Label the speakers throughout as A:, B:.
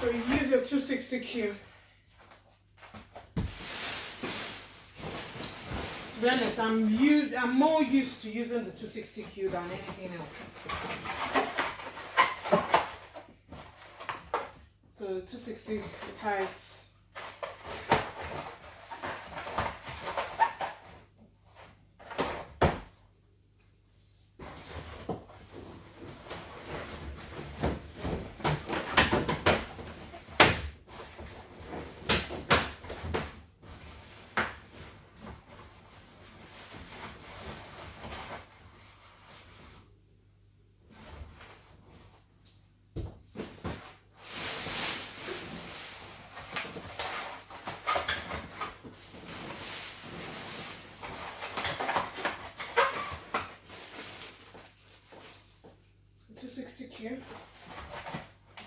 A: So you use your 260Q. To be honest, I'm more used to using the 260Q than anything else. So 260 tights.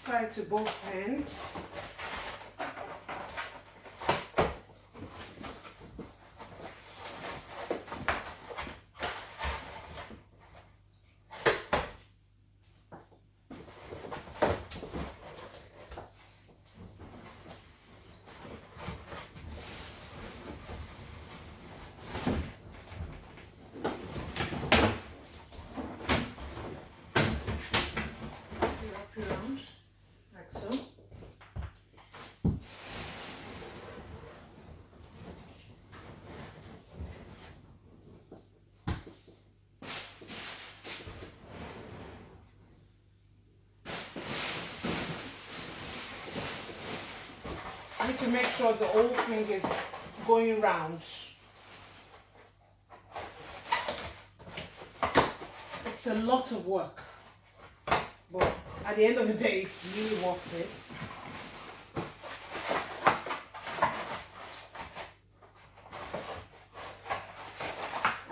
A: Tie it to both ends. To make sure the whole thing is going round. It's a lot of work, but at the end of the day, it's really worth it.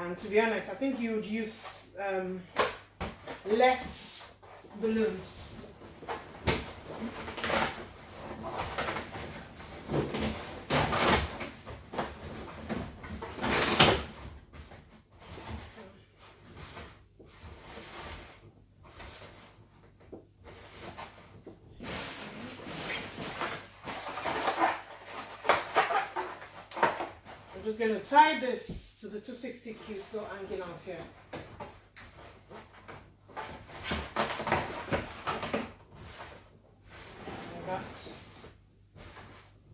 A: And to be honest, I think you would use less balloons. I'm just going to tie this to the 260Q still hanging out here. Like that.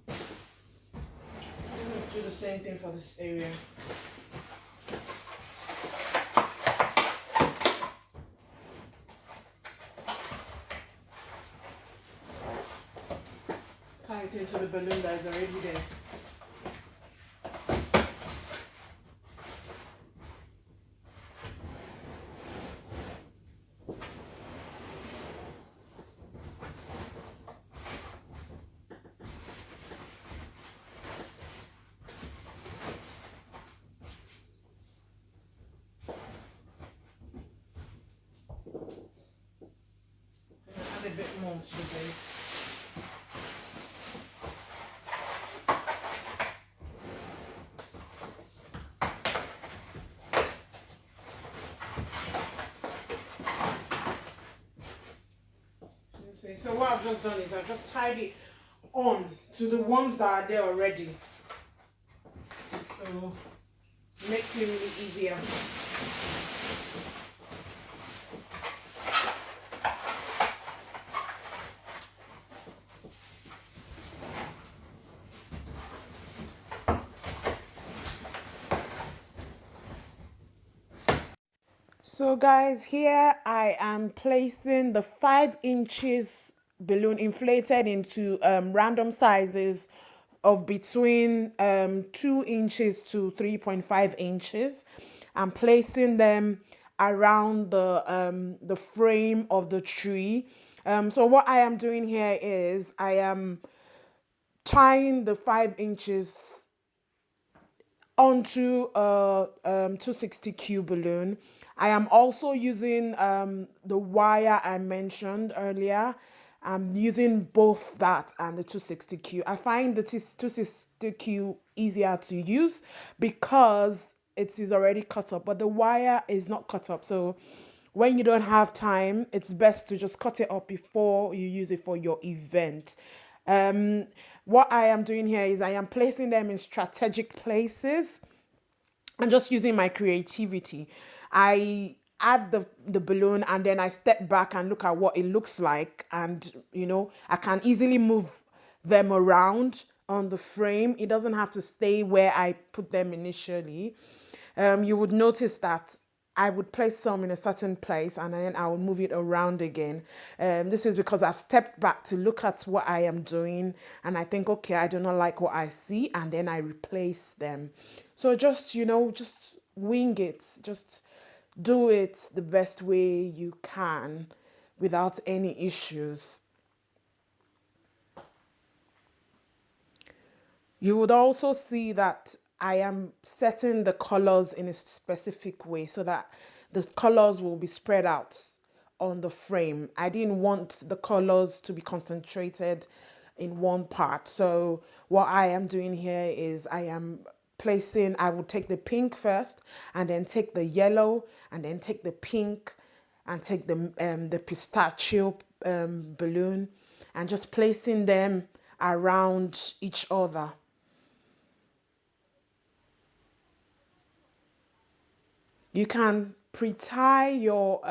A: I'm going to do the same thing for this area. Tie it into the balloon that is already there. A bit more to the base. So what I've just done is I've just tied it on to the ones that are there already. So it makes it really easier. So guys, here I am placing the 5 inches balloon inflated into random sizes of between 2 inches to 3.5 inches. I'm placing them around the frame of the tree. So what I am doing here is I am tying the 5 inches onto a 260Q balloon. I am also using the wire I mentioned earlier. I'm using both that and the 260Q. I find the 260Q easier to use because it is already cut up, but the wire is not cut up. So when you don't have time, it's best to just cut it up before you use it for your event. Um, what I am doing here is I am placing them in strategic places and just using my creativity. I add the balloon and then I step back and look at what it looks like, and I can easily move them around on the frame. It doesn't have to stay where I put them initially. You would notice that I would place some in a certain place and then I would move it around again. This is because I've stepped back to look at what I am doing and I think, okay, I do not like what I see, and then I replace them. So just wing it. Just do it the best way you can without any issues. You would also see that I am setting the colors in a specific way so that the colors will be spread out on the frame. I didn't want the colors to be concentrated in one part. So what I am doing here is I would take the pink first and then take the yellow and then take the pink and take the pistachio balloon and just placing them around each other. You can pre-tie your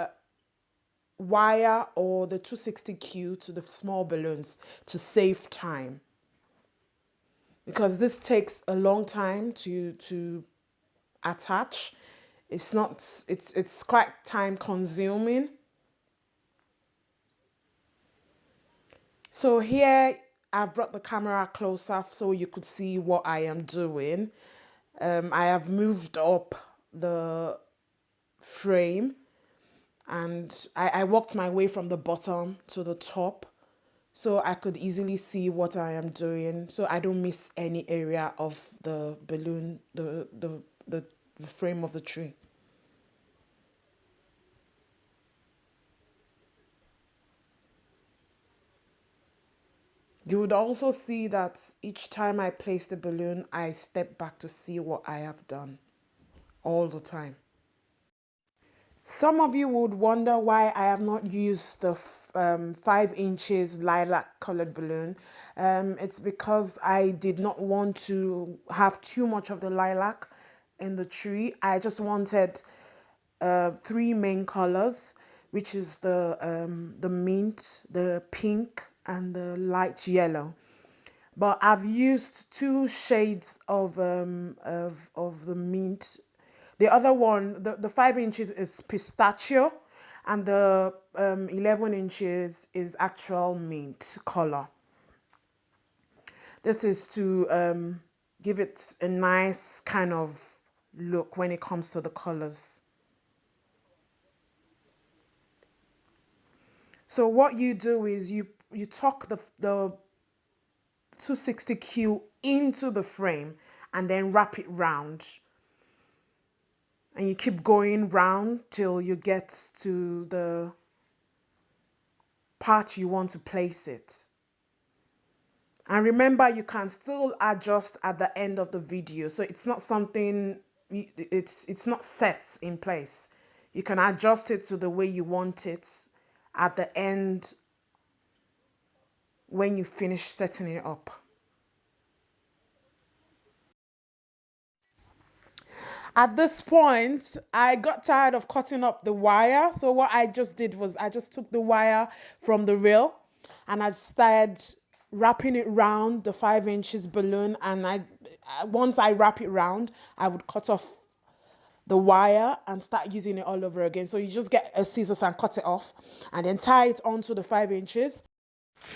A: wire or the 260Q to the small balloons to save time, because this takes a long time to attach. It's not it's quite time consuming. So here I've brought the camera closer so you could see what I am doing. I have moved up the frame and I walked my way from the bottom to the top so I could easily see what I am doing so I don't miss any area of the balloon, the frame of the tree. You would also see that each time I place the balloon, I step back to see what I have done all the time. Some of you would wonder why I have not used the 5 inches lilac colored balloon. It's because I did not want to have too much of the lilac in the tree. I just wanted three main colors, which is the mint, the pink, and the light yellow. But I've used two shades of the mint. The other one, the 5 inches is pistachio, and the 11 inches is actual mint color. This is to give it a nice kind of look when it comes to the colors. So what you do is you tuck the 260Q into the frame and then wrap it round. And you keep going round till you get to the part you want to place it. And remember, you can still adjust at the end of the video. So it's not something, it's not set in place. You can adjust it to the way you want it at the end when you finish setting it up. At this point, I got tired of cutting up the wire. So what I just did was I just took the wire from the reel and I started wrapping it round the 5 inches balloon. And once I wrap it round, I would cut off the wire and start using it all over again. So you just get a scissors and cut it off and then tie it onto the 5 inches.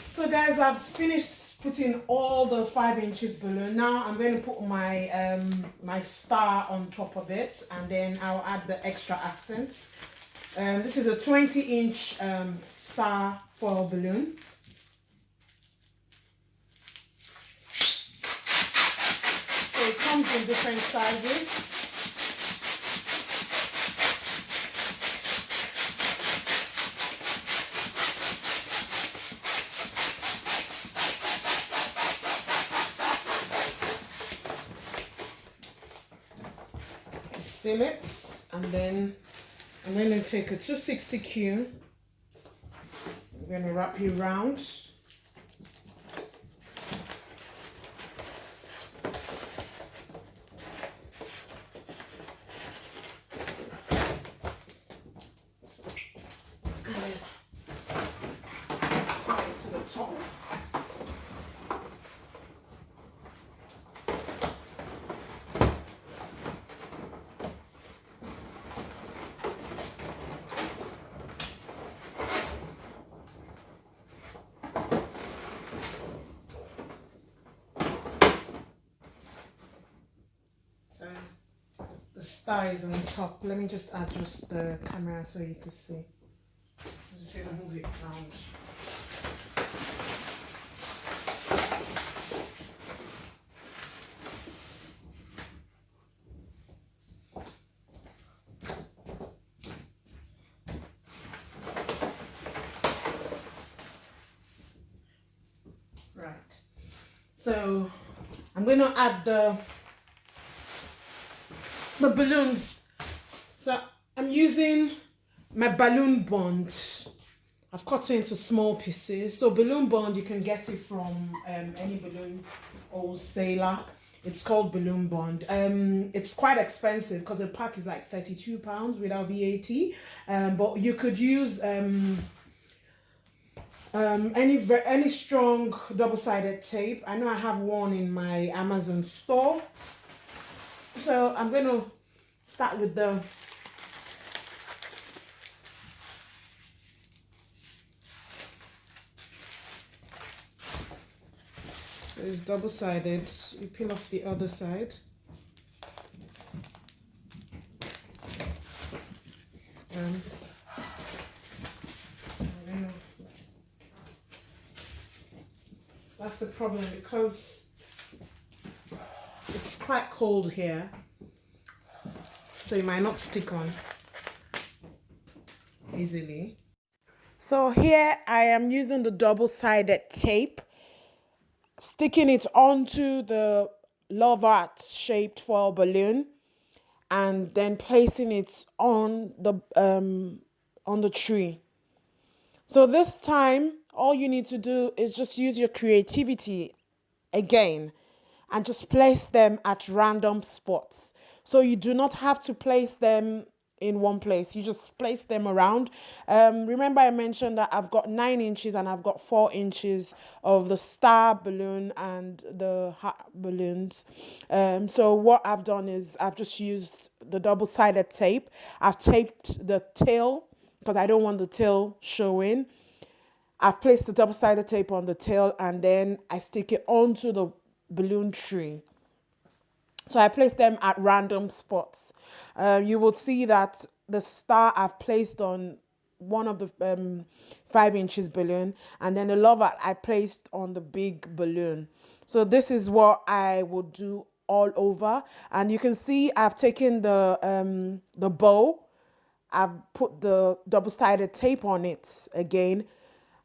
A: So guys, I've finished putting all the 5 inches balloon. Now I'm going to put my my star on top of it, and then I'll add the extra accents. This is a 20-inch star foil balloon. So it comes in different sizes. Seal it and then I'm going to take a 260Q. I'm going to wrap it around. Tie it to the top. So the star is on top. Let me just adjust the camera so you can see. I'm just going to move it around. Right. So I'm going to add the balloons. So I'm using my balloon bond. I've cut it into small pieces. So balloon bond, you can get it from any balloon wholesaler. It's called balloon bond. It's quite expensive because the pack is like £32 without VAT. But you could use any strong double-sided tape. I know I have one in my Amazon store. So I'm going to start with the so it's double-sided. You peel off the other side. That's the problem because it's quite cold here, so it might not stick on easily. So here I am using the double-sided tape, sticking it onto the love heart shaped foil balloon, and then placing it on the tree. So this time, all you need to do is just use your creativity again and just place them at random spots. So you do not have to place them in one place. You just place them around. Remember I mentioned that I've got 9 inches and I've got 4 inches of the star balloon and the heart balloons. So what I've done is I've just used the double-sided tape. I've taped the tail because I don't want the tail showing. I've placed the double-sided tape on the tail and then I stick it onto the balloon tree. So I place them at random spots. You will see that the star I've placed on one of the 5 inches balloon, and then the lover I placed on the big balloon. So this is what I would do all over. And you can see I've taken the bow, I've put the double-sided tape on it again,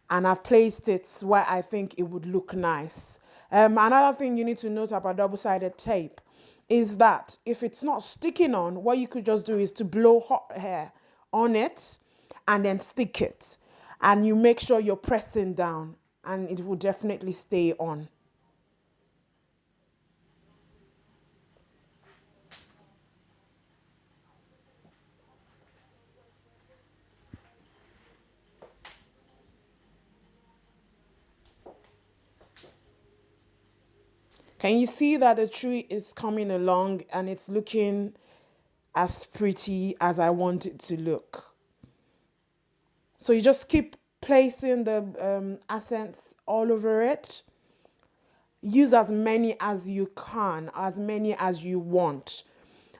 A: and I've placed it where I think it would look nice. Another thing you need to note about double-sided tape is that if it's not sticking on, what you could just do is to blow hot air on it and then stick it. And you make sure you're pressing down and it will definitely stay on. Can you see that the tree is coming along and it's looking as pretty as I want it to look? So you just keep placing the accents all over it. Use as many as you can, as many as you want.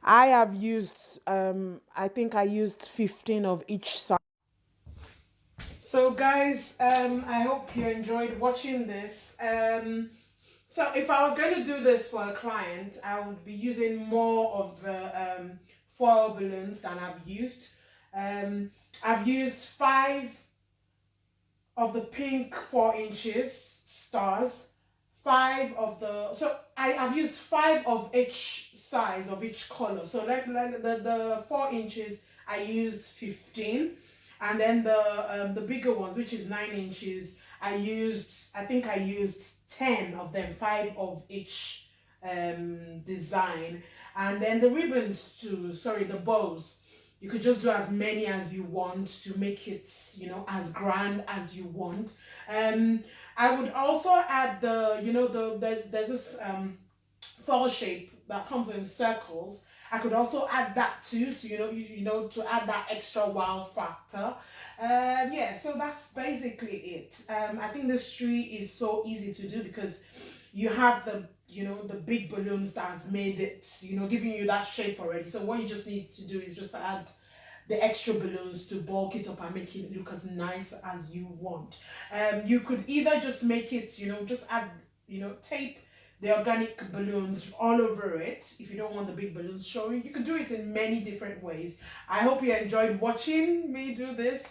A: I have used, I think I used 15 of each side. So guys, I hope you enjoyed watching this. So if I was going to do this for a client, I would be using more of the foil balloons than I've used. I've used 5 of the pink 4 inches stars, 5 of the, so I've used 5 of each size of each color. So like the 4 inches, I used 15, and then the bigger ones, which is 9 inches, I think I used 10 of them, five of each design. And then the ribbons too, sorry, the bows, you could just do as many as you want to make it, as grand as you want. I would also add there's this fall shape that comes in circles. I could also add that too, to to add that extra wow factor. Yeah, so that's basically it. I think this tree is so easy to do because you have the big balloons that has made it, giving you that shape already. So what you just need to do is just add the extra balloons to bulk it up and make it look as nice as you want. You could either just make it, just add, tape the organic balloons all over it if you don't want the big balloons showing. You could do it in many different ways. I hope you enjoyed watching me do this.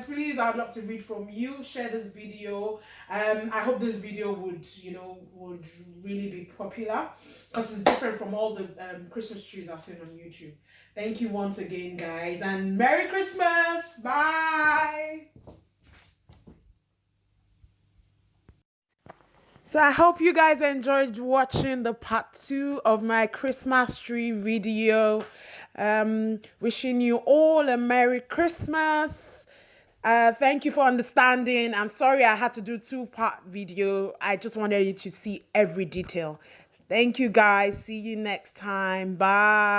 A: Please, I'd love to read from you. Share this video. I hope this video would really be popular because it's different from all the Christmas trees I've seen on YouTube. Thank you once again, guys, and Merry Christmas. Bye. So I hope you guys enjoyed watching the part 2 of my Christmas tree video. Wishing you all a Merry Christmas. Thank you for understanding. I'm sorry I had to do two-part video. I just wanted you to see every detail. Thank you guys. See you next time. Bye.